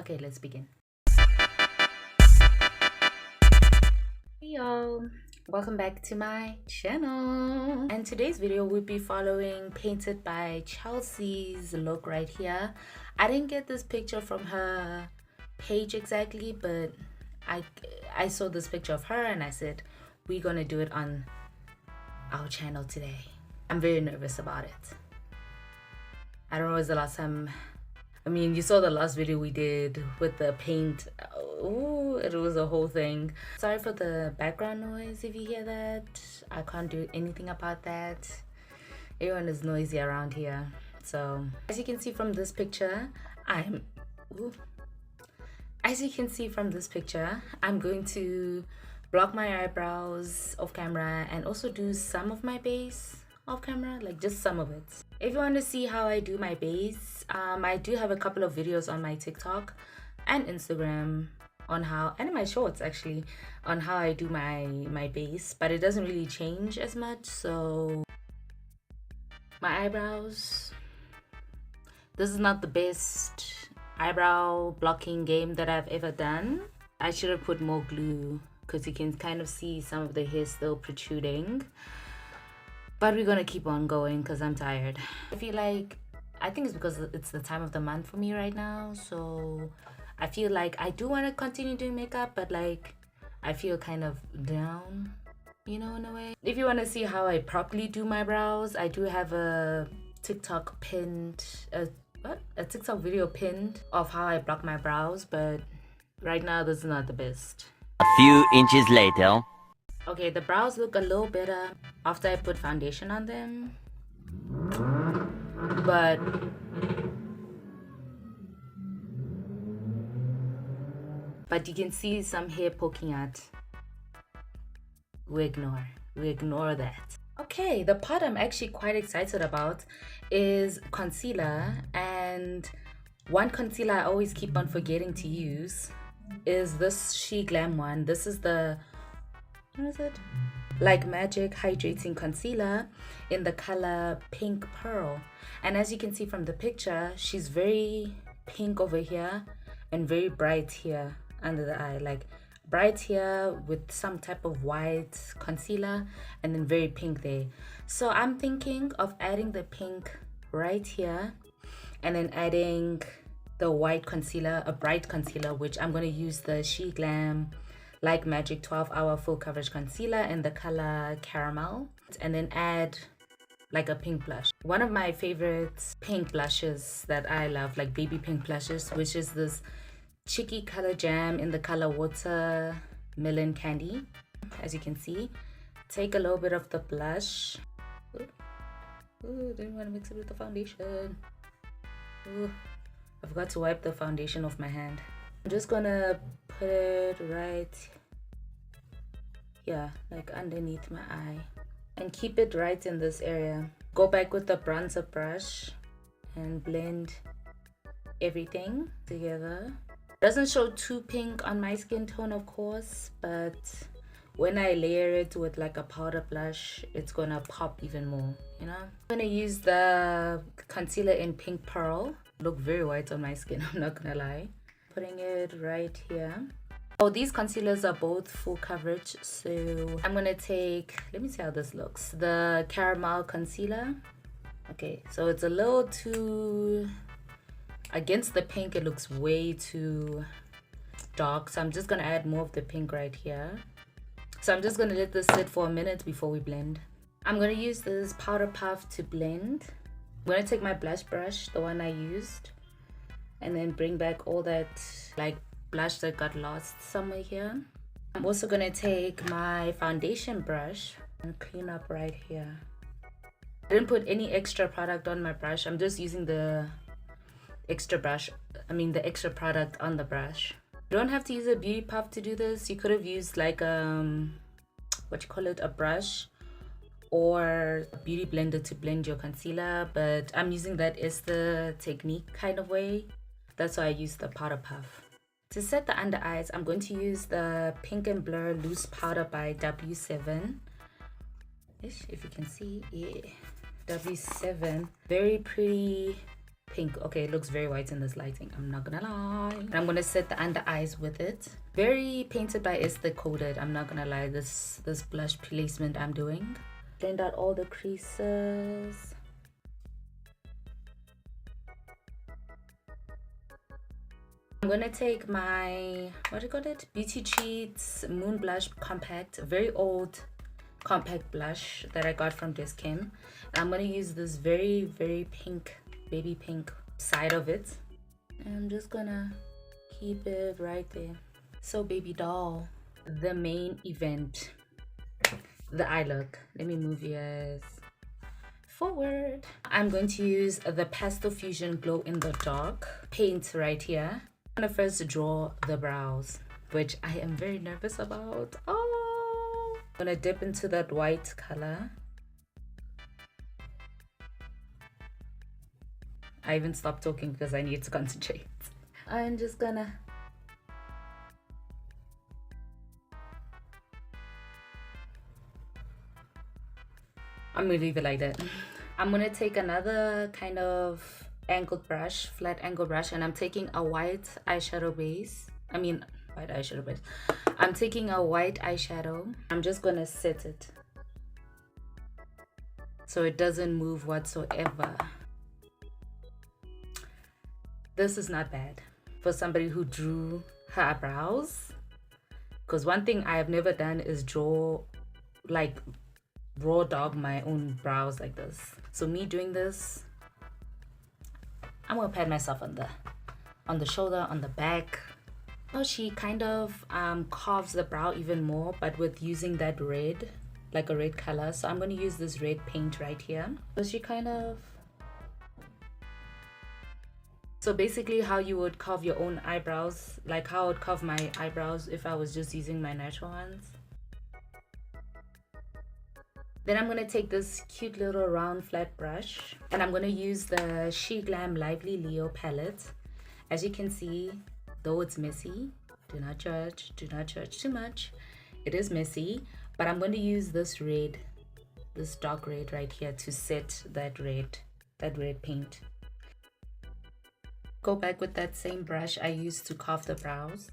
Okay, let's begin. Hey y'all, welcome back to my channel. And today's video will be following Painted by Chelsea's look right here. I didn't get this picture from her page exactly, but I saw this picture of her and I said we're gonna do it on our channel today. I'm very nervous about it. I don't know, was the last time, I mean, you saw the last video we did with the paint. Oh, it was a whole thing. Sorry for the background noise if you hear that. I can't do anything about that. Everyone is noisy around here. So as you can see from this picture, I'm going to block my eyebrows off camera and also do some of my base off camera, like just some of it. If you want to see how I do my base, I do have a couple of videos on my TikTok and Instagram on how, and in my shorts actually, on how I do my base, but it doesn't really change as much. So my eyebrows, this is not the best eyebrow blocking game that I've ever done. I should have put more glue because you can kind of see some of the hair still protruding. But we're gonna keep on going because I'm tired. I think it's because it's the time of the month for me right now. So I feel like I do want to continue doing makeup, but like I feel kind of down, you know, in a way. If you want to see how I properly do my brows, I do have a TikTok pinned, a TikTok video pinned of how I block my brows, but right now this is not the best. A few inches later. Okay, the brows look a little better after I put foundation on them, but you can see some hair poking out. We ignore that. Okay, the part I'm actually quite excited about is concealer, and one concealer I always keep on forgetting to use is this She Glam one. This is the, what is it? Like Magic Hydrating Concealer in the color Pink Pearl. And as you can see from the picture, she's very pink over here and very bright here under the eye. Like bright here with some type of white concealer and then very pink there. So I'm thinking of adding the pink right here and then adding the white concealer, a bright concealer, which I'm going to use the She Glam Like Magic 12-Hour Full Coverage Concealer in the color Caramel, and then add like a pink blush. One of my favorite pink blushes that I love, like baby pink blushes, which is this Cheeky Color Jam in the color Watermelon Candy. As you can see, take a little bit of the blush. Didn't want to mix it with the foundation. I forgot to wipe the foundation off my hand. I'm just gonna put it right here, like underneath my eye, and keep it right in this area. Go back with the bronzer brush and blend everything together. Doesn't show too pink on my skin tone, of course, but when I layer it with like a powder blush, it's gonna pop even more, you know? I'm gonna use the concealer in Pink Pearl. Look very white on my skin, I'm not gonna lie. Putting it right here. Oh, these concealers are both full coverage, so I'm gonna take, let me see how this looks, the Caramel Concealer. Okay, so it's a little too, against the pink, it looks way too dark, so I'm just gonna add more of the pink right here. So I'm just gonna let this sit for a minute before we blend. I'm gonna use this powder puff to blend. I'm gonna take my blush brush, the one I used, and then bring back all that like blush that got lost somewhere here. I'm also gonna take my foundation brush and clean up right here. I didn't put any extra product on my brush. I'm just using the extra product on the brush. You don't have to use a beauty puff to do this. You could have used like a brush or a beauty blender to blend your concealer, but I'm using that as the technique kind of way. That's why I use the powder puff. To set the under eyes, I'm going to use the Pink and Blur Loose Powder by W7. If you can see, yeah, W7. Very pretty pink. Okay, it looks very white in this lighting, I'm not gonna lie. And I'm gonna set the under eyes with it. Very painted by Estee coded, I'm not gonna lie. This blush placement I'm doing. Blend out all the creases. I'm gonna take my, what do you call it, Beauty Treats Moon Blush Compact, very old compact blush that I got from Discam. And I'm gonna use this very pink, baby pink side of it. And I'm just gonna keep it right there. So baby doll, the main event, the eye look. Let me move you guys forward. I'm going to use the Pastel Fusion Glow in the Dark paint right here. I'm gonna first draw the brows, which I am very nervous about. Oh, I'm gonna dip into that white color. I even stopped talking because I need to concentrate. I'm just gonna I'm gonna leave it like that. I'm gonna take another kind of angled brush, flat angled brush, and I'm taking a white eyeshadow base. White eyeshadow base. I'm taking a white eyeshadow. I'm just gonna set it so it doesn't move whatsoever. This is not bad for somebody who drew her eyebrows, because one thing I have never done is draw, like, raw dog my own brows like this. So me doing this, I'm gonna pat myself on the shoulder, on the back. Oh, she kind of carves the brow even more, but with using that red, like a red color. So I'm gonna use this red paint right here. So she kind of, so basically how you would carve your own eyebrows, like how I would carve my eyebrows if I was just using my natural ones. Then I'm gonna take this cute little round flat brush, and I'm gonna use the She Glam Lively Leo palette. As you can see, though it's messy, do not judge too much. It is messy, but I'm gonna use this red, this dark red right here to set that red paint. Go back with that same brush I used to carve the brows,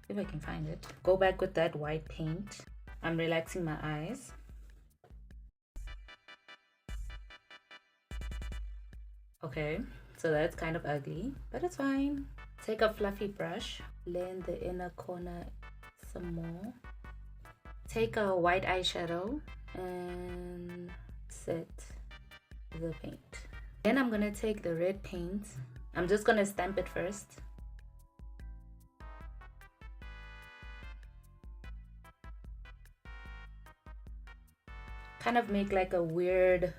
if I can find it. Go back with that white paint. I'm relaxing my eyes. Okay, so that's kind of ugly, but it's fine. Take a fluffy brush, blend the inner corner some more. Take a white eyeshadow and set the paint. Then I'm gonna take the red paint. I'm just gonna stamp it first. Kind of make like a weird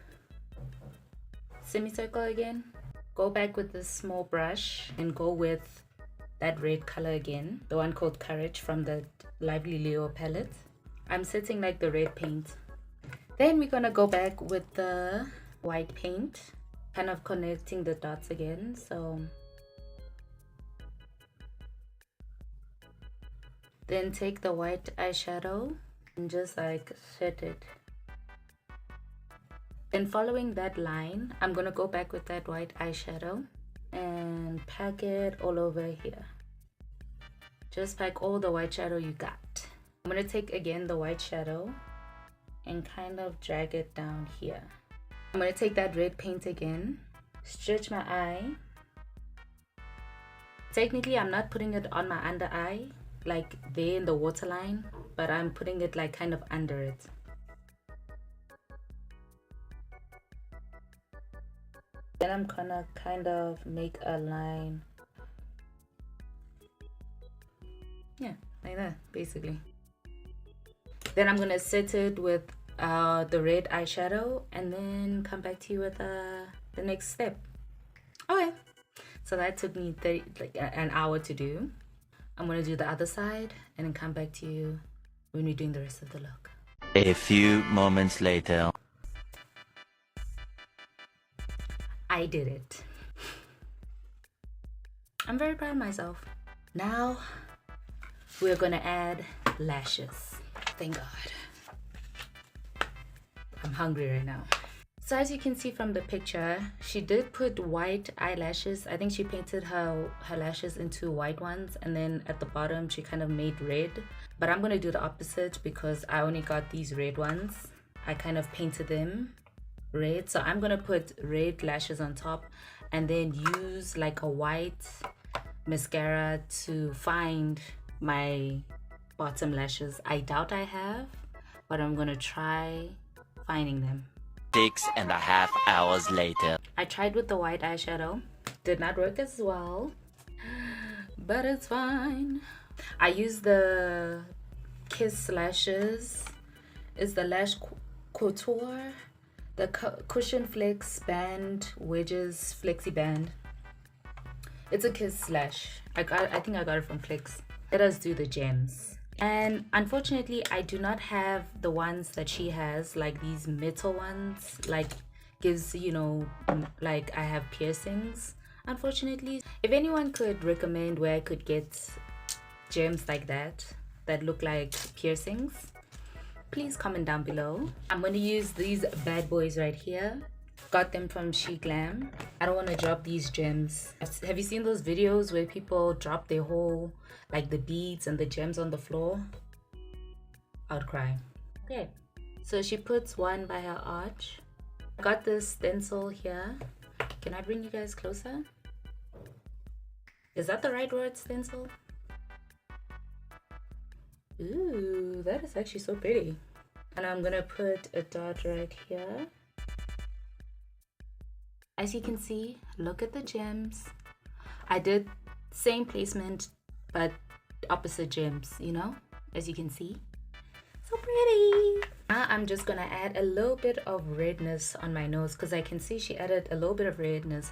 semicircle again. Go back with this small brush and go with that red color again, the one called Courage from the Lively Leo palette. I'm setting like the red paint. Then we're gonna go back with the white paint, kind of connecting the dots again. So then take the white eyeshadow and just like set it. And following that line, I'm gonna go back with that white eyeshadow and pack it all over here. Just pack all the white shadow you got. I'm gonna take again the white shadow and kind of drag it down here. I'm gonna take that red paint again, stretch my eye. Technically, I'm not putting it on my under eye, like there in the waterline, but I'm putting it like kind of under it. Then I'm gonna kind of make a line. Yeah, like that, basically. Then I'm gonna set it with the red eyeshadow and then come back to you with the next step. Okay, so that took me an hour to do. I'm gonna do the other side and then come back to you when we're doing the rest of the look. A few moments later. I did it. I'm very proud of myself. Now we're gonna add lashes. Thank God. I'm hungry right now. So as you can see from the picture, she did put white eyelashes. I think she painted her lashes into white ones, and then at the bottom she kind of made red. But I'm gonna do the opposite because I only got these red ones. I kind of painted them red, so I'm gonna put red lashes on top and then use like a white mascara to find my bottom lashes. I doubt I have, but I'm gonna try finding them. 6.5 hours later. I tried with the white eyeshadow, did not work as well, but it's fine. I used the Kiss lashes. It's the Lash Couture, the Cushion Flex Band Wedges Flexi Band. It's a Kiss lash. I think I got it from Flex. Let us do the gems. And unfortunately, I do not have the ones that she has, like these metal ones, like gives, you know, like I have piercings, unfortunately. If anyone could recommend where I could get gems like that look like piercings, please comment down below. I'm going to use these bad boys right here. Got them from She Glam. I don't want to drop these gems. Have you seen those videos where people drop their whole, like the beads and the gems on the floor? I would cry. Okay, so she puts one by her arch. I got this stencil here. Can I bring you guys closer? Is that the right word, stencil? Ooh, that is actually so pretty. And I'm gonna put a dot right here. As you can see, look at the gems. I did same placement, but opposite gems, you know, as you can see. So pretty. Now I'm just gonna add a little bit of redness on my nose because I can see she added a little bit of redness.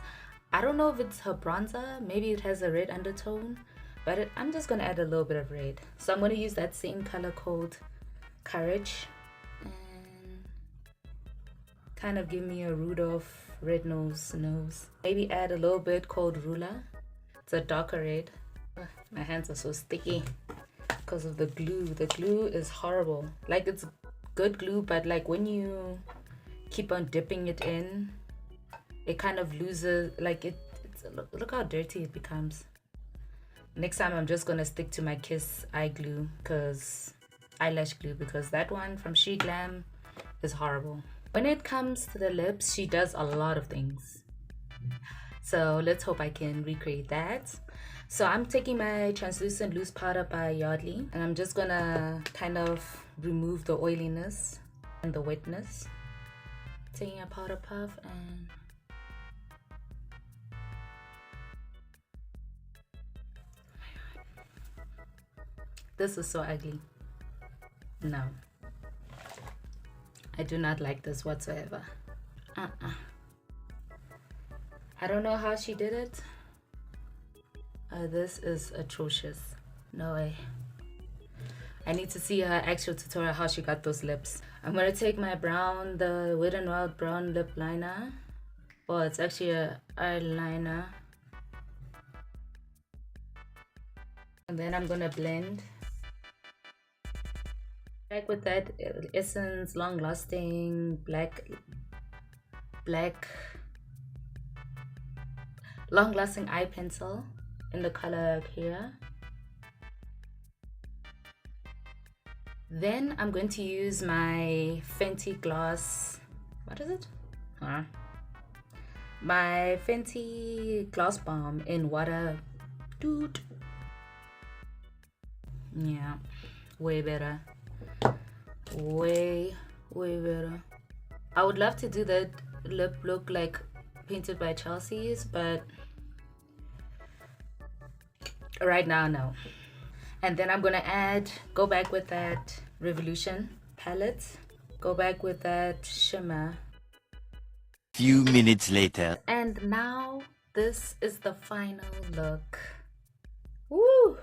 I don't know if it's her bronzer, maybe it has a red undertone, but I'm just gonna add a little bit of red. So I'm gonna use that same color called Courage and kind of give me a Rudolph red nose. Maybe add a little bit called Ruler. It's a darker red. Ugh, my hands are so sticky because of the glue. The glue is horrible. Like, it's good glue, but like when you keep on dipping it in, it kind of loses, like look how dirty it becomes. Next time I'm just gonna stick to my Kiss eyelash glue because that one from She Glam is horrible. When it comes to the lips, she does a lot of things. So let's hope I can recreate that. So I'm taking my translucent loose powder by Yardley, and I'm just gonna kind of remove the oiliness and the wetness. Taking a powder puff and this is so ugly. No, I do not like this whatsoever. I don't know how she did it. This is atrocious. No way. I need to see her actual tutorial how she got those lips. I'm gonna take my brown, the Wet n Wild brown lip liner. Well, it's actually a eyeliner. And then I'm gonna blend. Back with that Essence Long Lasting Black Long Lasting Eye Pencil in the color here. Then I'm going to use my Fenty Gloss, what is it? My Fenty Gloss Balm in WATTAB. Dude. Yeah, way better. Way better. I would love to do that lip look like Painted by Chelsea's, but right now, no. And then I'm gonna go back with that Revolution palette, go back with that shimmer. Few minutes later. And now this is the final look. Woo!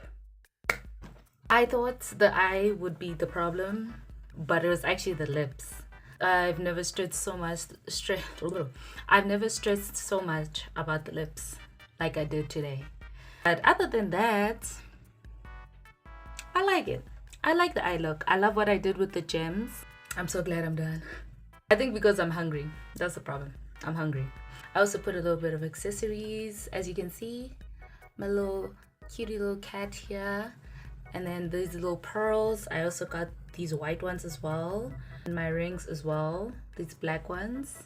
I thought the eye would be the problem, but it was actually the lips. I've never stressed so much about the lips like I did today. But other than that, I like it. I like the eye look. I love what I did with the gems. I'm so glad I'm done. I think because I'm hungry. That's the problem. I'm hungry. I also put a little bit of accessories, as you can see. My little cutie little cat here. And then these little pearls. I also got these white ones as well. And my rings as well. These black ones.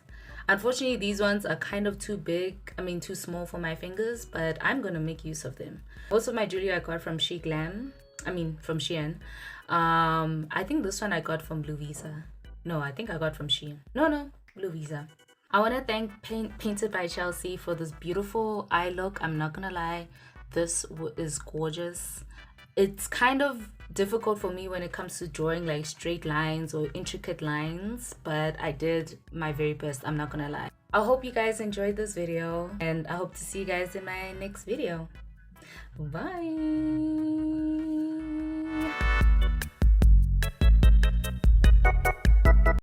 Unfortunately, these ones are kind of too big. I mean, too small for my fingers. But I'm going to make use of them. Also, my jewelry I got from Shein. I think this one I got from Blue Visa. No, I think I got from Shein. No, Blue Visa. I want to thank Painted by Chelsea for this beautiful eye look. I'm not gonna lie, this is gorgeous. It's kind of difficult for me when it comes to drawing like straight lines or intricate lines, but I did my very best. I'm not gonna lie. I hope you guys enjoyed this video, and I hope to see you guys in my next video. Bye.